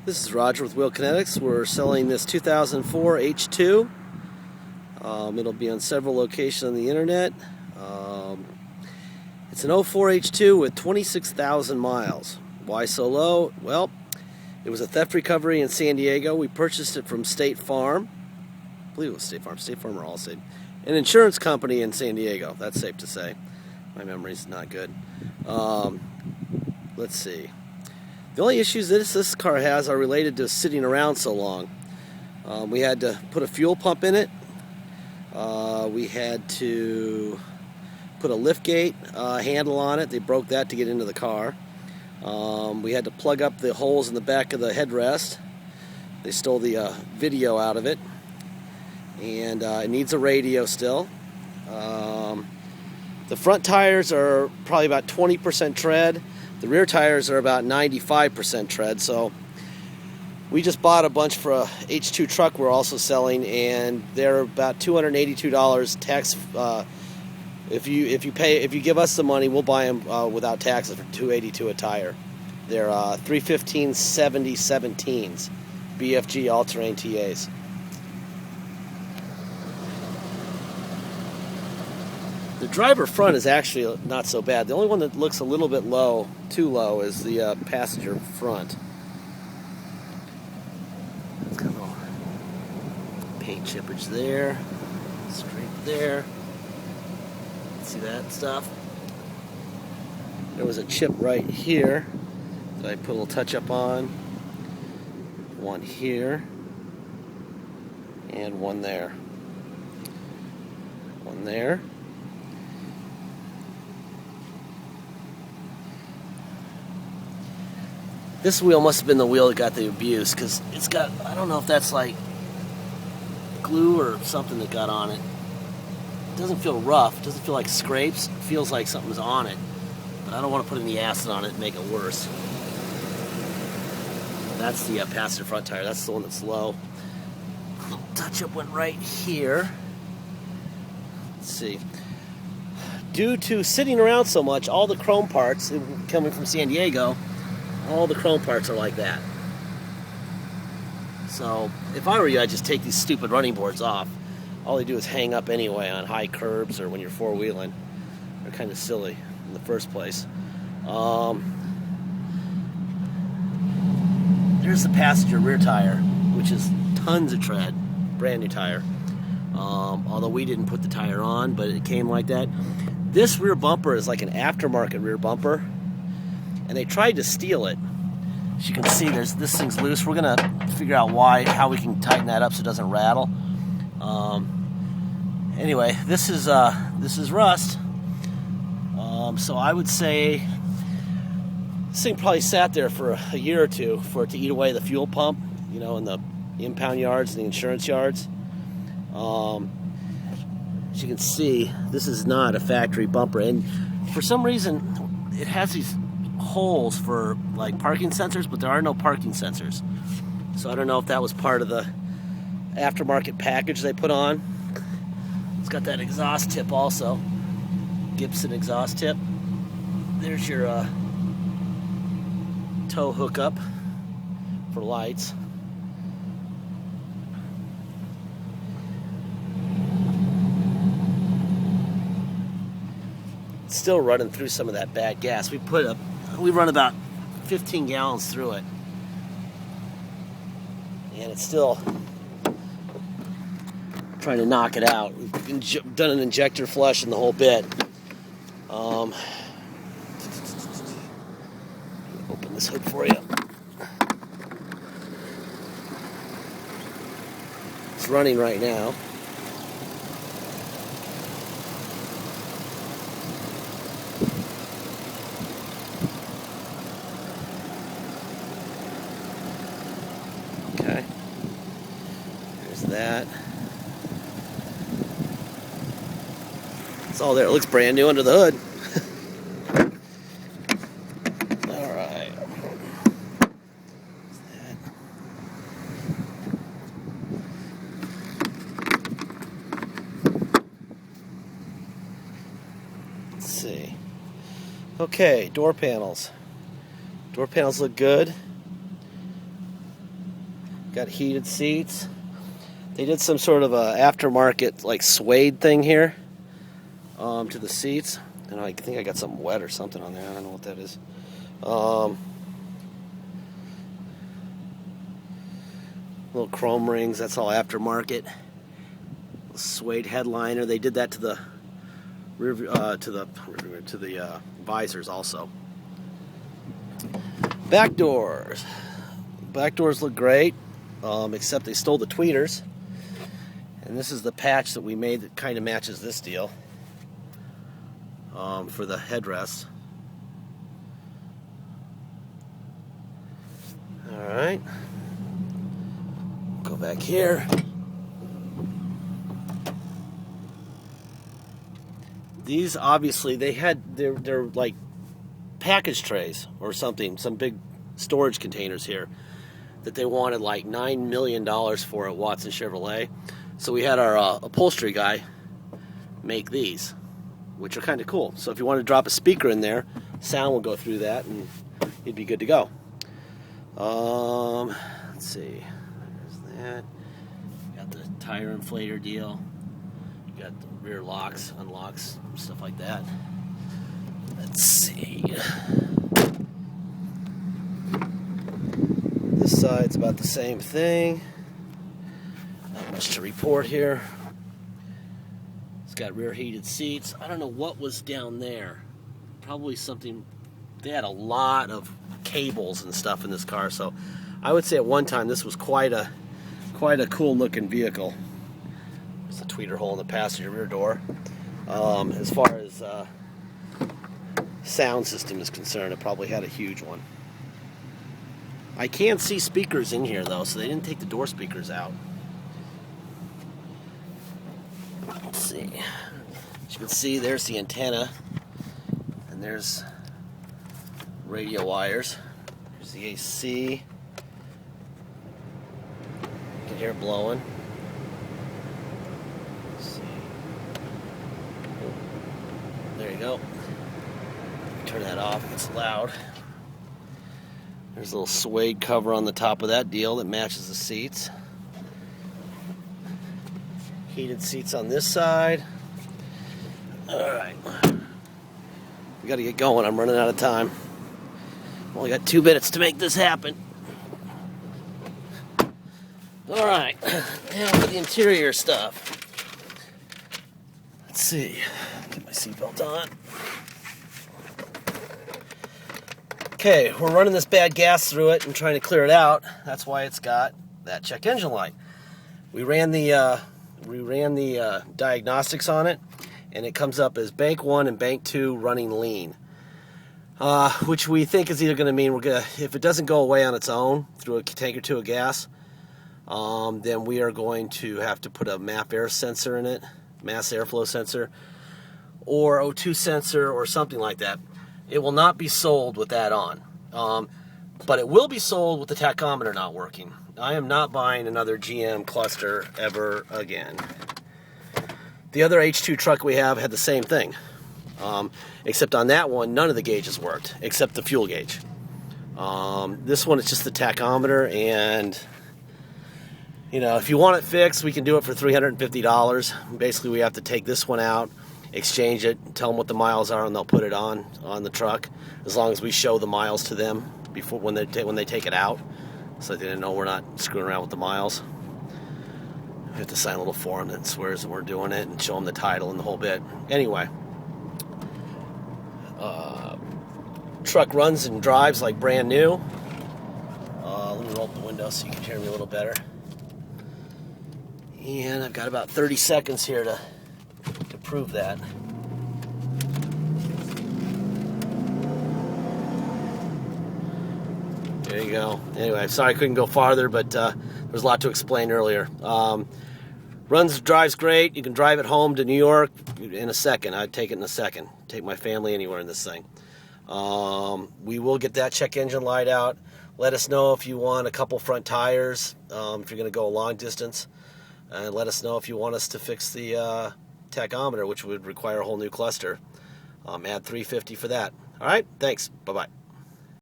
This is Roger with Wheel Kinetics. We're selling this 2004 H2. It'll be on several locations on the internet. It's an 04 H2 with 26,000 miles. Why so low? Well, it was a theft recovery in San Diego. We purchased it from State Farm. I believe it was State Farm. State Farm or Allstate. An insurance company in San Diego. That's safe to say. My memory's not good. Let's see. The only issues that this car has are related to sitting around so long. We had to put a fuel pump in it. We had to put a liftgate handle on it. They broke that to get into the car. We had to plug up the holes in the back of the headrest. They stole the video out of it. And it needs a radio still. The front tires are probably about 20% tread. The rear tires are about 95% tread, so we just bought a bunch for a H2 truck we're also selling, and they're about $282 tax. If you give us the money, we'll buy them without taxes for $282 a tire. They're 315/70 17s, BFG all-terrain TAs. The driver front is actually not so bad. The only one that looks a little bit low, too low, is the passenger front. It's got a little paint chippage there, straight there. See that stuff? There was a chip right here that I put a little touch up on. One here, and one there. One there. This wheel must have been the wheel that got the abuse, because it's got, I don't know if that's like glue or something that got on it. It doesn't feel rough, it doesn't feel like scrapes, it feels like something's on it. But I don't want to put any acid on it and make it worse. That's the passenger front tire, that's the one that's low. A little touch-up went right here. Let's see. Due to sitting around so much, all the chrome parts coming from San Diego, all the chrome parts are like that. So if I were you, I'd just take these stupid running boards off. All they do is hang up anyway on high curbs or when you're four-wheeling. They're kind of silly in the first place. There's the passenger rear tire, which is tons of tread, brand new tire. Although we didn't put the tire on, but it came like that. This rear bumper is like an aftermarket rear bumper, and they tried to steal it. As you can see, this thing's loose. We're gonna figure out how we can tighten that up so it doesn't rattle. Anyway, this is rust. So I would say this thing probably sat there for a year or two for it to eat away the fuel pump, in the impound yards and the insurance yards. As you can see, this is not a factory bumper, and for some reason it has these holes for like parking sensors, but there are no parking sensors. So I don't know if that was part of the aftermarket package they put on. It's got that exhaust tip also, Gibson exhaust tip. There's your tow hookup for lights. It's still running through some of that bad gas. We run about 15 gallons through it, and it's still trying to knock it out. We've done an injector flush and the whole bit. Open this hood for you. It's running right now. Okay, there's that. It's all there. It looks brand new under the hood. All right. Let's see. Okay, door panels. Door panels look good. Got heated seats. They did some sort of a aftermarket like suede thing here to the seats. And I think I got something wet or something on there. I don't know what that is. Little chrome rings. That's all aftermarket. Suede headliner. They did that to the visors also. Back doors. Back doors look great, except they stole the tweeters. And this is the patch that we made that kind of matches this deal for the headrests. All right. Go back here. These obviously they're like package trays or something, some big storage containers here that they wanted like $9 million for at Watson Chevrolet. So we had our upholstery guy make these, which are kind of cool. So if you want to drop a speaker in there, sound will go through that and you'd be good to go. Let's see. There's that. Got the tire inflator deal. You got the rear locks, unlocks, stuff like that. Let's see. This side's about the same thing. Not much to report here. It's got rear heated seats. I don't know what was down there. Probably something. They had a lot of cables and stuff in this car, so I would say at one time this was quite a cool looking vehicle. There's a tweeter hole in the passenger rear door. As far as sound system is concerned, it probably had a huge one. I can see speakers in here though, so they didn't take the door speakers out. Let's see. As you can see, there's the antenna, and there's radio wires. Here's the AC. You can hear it blowing. Let's see. Oh, there you go. Turn that off, it's loud. There's a little suede cover on the top of that deal that matches the seats. Heated seats on this side. Alright. We gotta get going, I'm running out of time. Only got 2 minutes to make this happen. Alright, now for the interior stuff. Let's see. Get my seatbelt on. Okay, we're running this bad gas through it and trying to clear it out. That's why it's got that check engine light. We ran the diagnostics on it, and it comes up as bank 1 and bank 2 running lean, which we think is either going to mean if it doesn't go away on its own through a tank or two of gas, then we are going to have to put a MAP air sensor in it, mass airflow sensor, or O2 sensor, or something like that. It will not be sold with that on, but it will be sold with the tachometer not working. I am not buying another GM cluster ever again. The other H2 truck we have had the same thing, except on that one, none of the gauges worked, except the fuel gauge. This one is just the tachometer, and if you want it fixed, we can do it for $350. Basically, we have to take this one out, exchange it, tell them what the miles are, and they'll put it on the truck, as long as we show the miles to them before when they take it out, so they didn't know we're not screwing around with the miles. We have to sign a little form that swears that we're doing it and show them the title and the whole bit. Anyway, truck runs and drives like brand new. Let me roll up the window so you can hear me a little better. And I've got about 30 seconds here to prove that. There you go. Anyway, sorry I couldn't go farther, but there's a lot to explain earlier. Drives great. You can drive it home to New York in a second. I'd take it in a second. Take my family anywhere in this thing. We will get that check engine light out. Let us know if you want a couple front tires, if you're going to go a long distance. And let us know if you want us to fix the tachometer, which would require a whole new cluster. Add $350 for that. All right, thanks. Bye-bye.